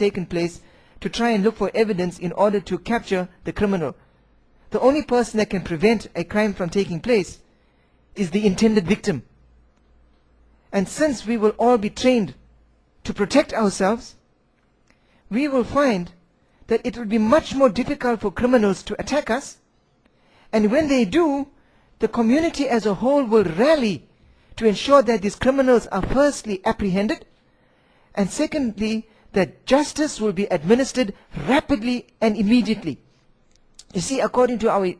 taken place to try and look for evidence in order to capture the criminal. The only person that can prevent a crime from taking place is the intended victim. And since we will all be trained to protect ourselves, we will find that it will be much more difficult for criminals to attack us. And when they do, the community as a whole will rally to ensure that these criminals are firstly apprehended, and secondly, that justice will be administered rapidly and immediately. You see, according to our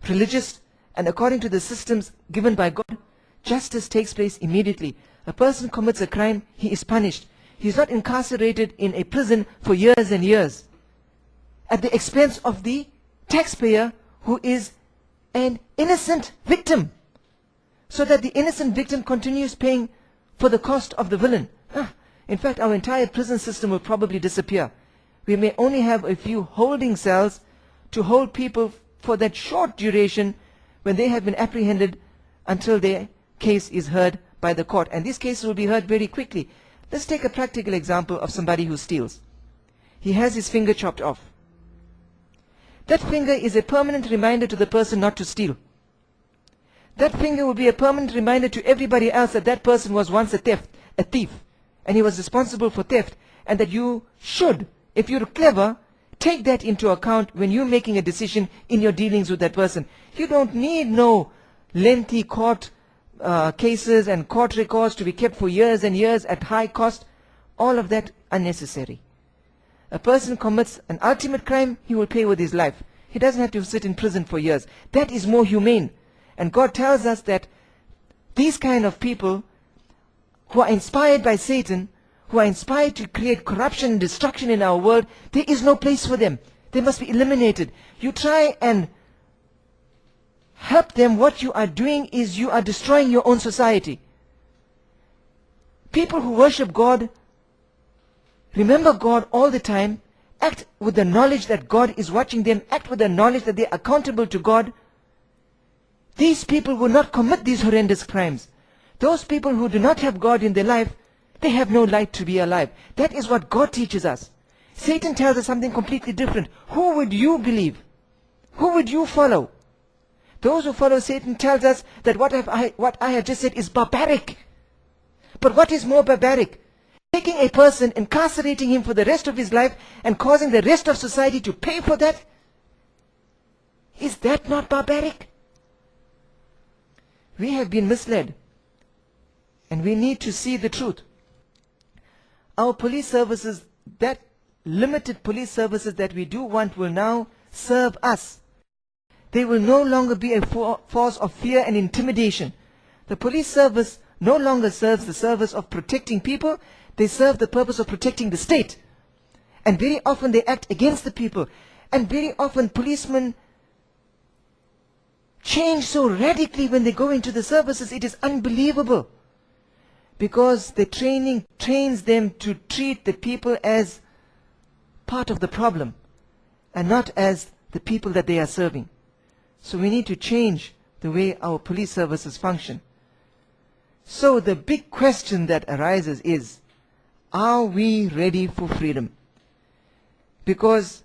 religious and according to the systems given by God, justice takes place immediately. A person commits a crime, he is punished. He is not incarcerated in a prison for years and years at the expense of the taxpayer who is an innocent victim, so that the innocent victim continues paying for the cost of the villain. In fact, our entire prison system will probably disappear. We may only have a few holding cells to hold people for that short duration when they have been apprehended until their case is heard by the court. And these cases will be heard very quickly. Let's take a practical example of somebody who steals. He has his finger chopped off. That finger is a permanent reminder to the person not to steal. That finger will be a permanent reminder to everybody else that that person was once a thief, and he was responsible for theft, and that you should, if you're clever, take that into account when you're making a decision in your dealings with that person. You don't need no lengthy court cases and court records to be kept for years and years at high cost. All of that unnecessary. A person commits an ultimate crime, he will pay with his life. He doesn't have to sit in prison for years. That is more humane. And God tells us that these kind of people who are inspired by Satan, who are inspired to create corruption and destruction in our world, there is no place for them. They must be eliminated. You try and help them, what you are doing is you are destroying your own society. People who worship God, remember God all the time, act with the knowledge that God is watching them, act with the knowledge that they are accountable to God. These people will not commit these horrendous crimes. Those people who do not have God in their life, they have no light to be alive. That is what God teaches us. Satan tells us something completely different. Who would you believe? Who would you follow? Those who follow Satan tells us that what I have just said is barbaric. But what is more barbaric? Taking a person, incarcerating him for the rest of his life and causing the rest of society to pay for that? Is that not barbaric? We have been misled, and we need to see the truth. Our police services, that limited police services that we do want, will now serve us. They will no longer be a force of fear and intimidation. The police service no longer serves the service of protecting people. They serve the purpose of protecting the state. And very often they act against the people. And very often policemen change so radically when they go into the services. It is unbelievable. Because the training trains them to treat the people as part of the problem and not as the people that they are serving. So we need to change the way our police services function. So the big question that arises is, are we ready for freedom? Because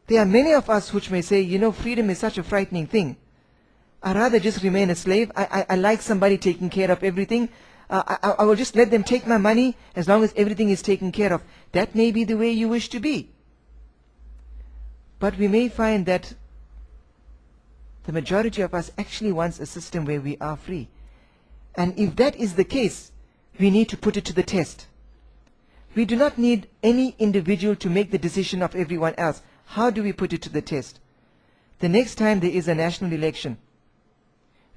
there are many of us which may say, you know, freedom is such a frightening thing. I'd rather just remain a slave. I like somebody taking care of everything. I will just let them take my money as long as everything is taken care of. That may be the way you wish to be. But we may find that the majority of us actually wants a system where we are free. And if that is the case, we need to put it to the test. We do not need any individual to make the decision of everyone else. How do we put it to the test? The next time there is a national election,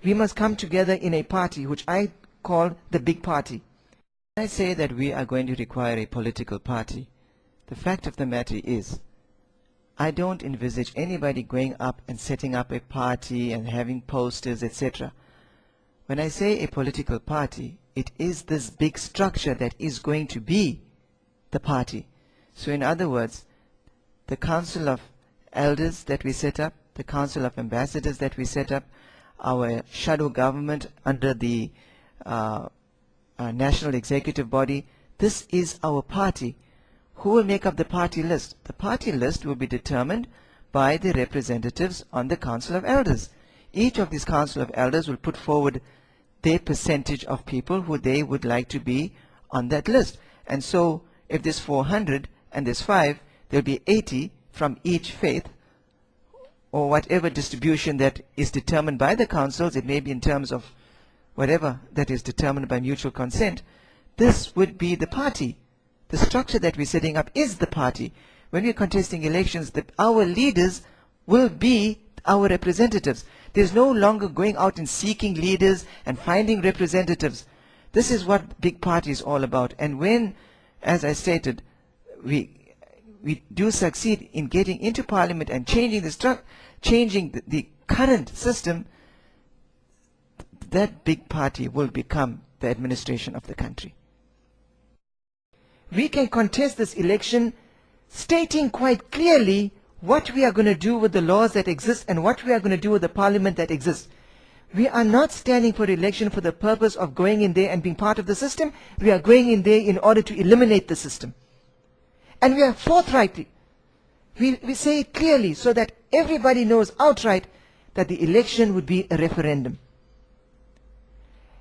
we must come together in a party which I call the big party. When I say that we are going to require a political party, the fact of the matter is, I don't envisage anybody going up and setting up a party and having posters, etc. When I say a political party, it is this big structure that is going to be the party. So in other words, the Council of Elders that we set up, the Council of Ambassadors that we set up, our shadow government under the National Executive Body, this is our party, who will make up the party list? The party list will be determined by the representatives on the Council of Elders. Each of these Council of Elders will put forward their percentage of people who they would like to be on that list. And so if there's 400 and there's 5, there'll be 80 from each faith, or whatever distribution that is determined by the councils. It may be in terms of whatever that is determined by mutual consent. This would be the party. The structure that we're setting up is the party. When we're contesting elections, our leaders will be our representatives. There's no longer going out and seeking leaders and finding representatives. This is what big party is all about. And when, as I stated, we do succeed in getting into Parliament and changing the current system, that big party will become the administration of the country. We can contest this election stating quite clearly what we are going to do with the laws that exist and what we are going to do with the parliament that exists. We are not standing for election for the purpose of going in there and being part of the system. We are going in there in order to eliminate the system. And we are forthrightly. We say it clearly so that everybody knows outright that the election would be a referendum.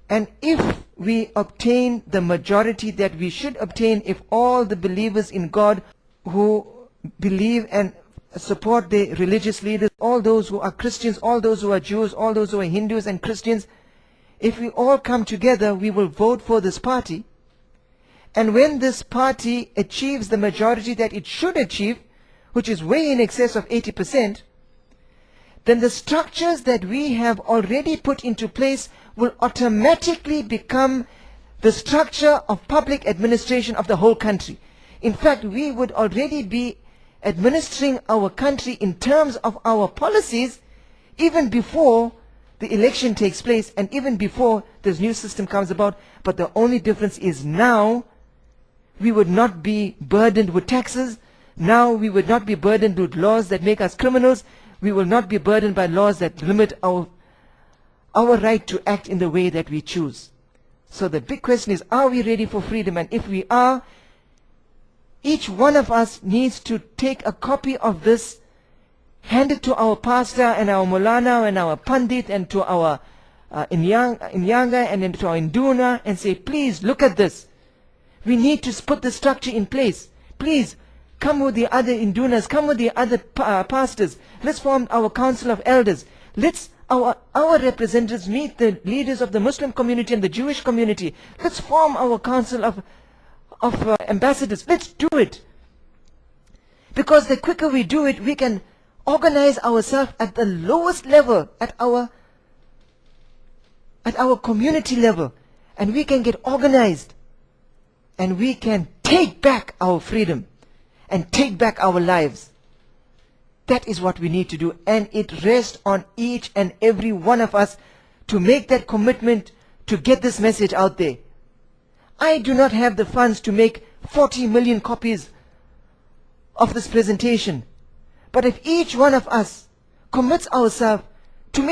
And if we obtain the majority that we should obtain, if all the believers in God who believe and support the religious leaders, all those who are Christians, all those who are Jews, all those who are Hindus and Christians, if we all come together, we will vote for this party. And when this party achieves the majority that it should achieve, which is way in excess of 80%, then the structures that we have already put into place will automatically become the structure of public administration of the whole country. In fact, we would already be administering our country in terms of our policies even before the election takes place and even before this new system comes about. But the only difference is now we would not be burdened with taxes. Now we would not be burdened with laws that make us criminals. We will not be burdened by laws that limit our right to act in the way that we choose. So the big question is, are we ready for freedom? And if we are, each one of us needs to take a copy of this, hand it to our pastor and our Molana and our Pandit and to our Inyanga and then to our Induna and say, please look at this. We need to put the structure in place. Please come with the other Indunas, come with the other pastors. Let's form our council of elders. Let's our representatives meet the leaders of the Muslim community and the Jewish community. Let's form our council of ambassadors. Let's do it. Because the quicker we do it, we can organize ourselves at the lowest level, at our community level, and we can get organized, and we can take back our freedom and take back our lives. That is what we need to do, and it rests on each and every one of us to make that commitment to get this message out there. I do not have the funds to make 40 million copies of this presentation, but if each one of us commits ourselves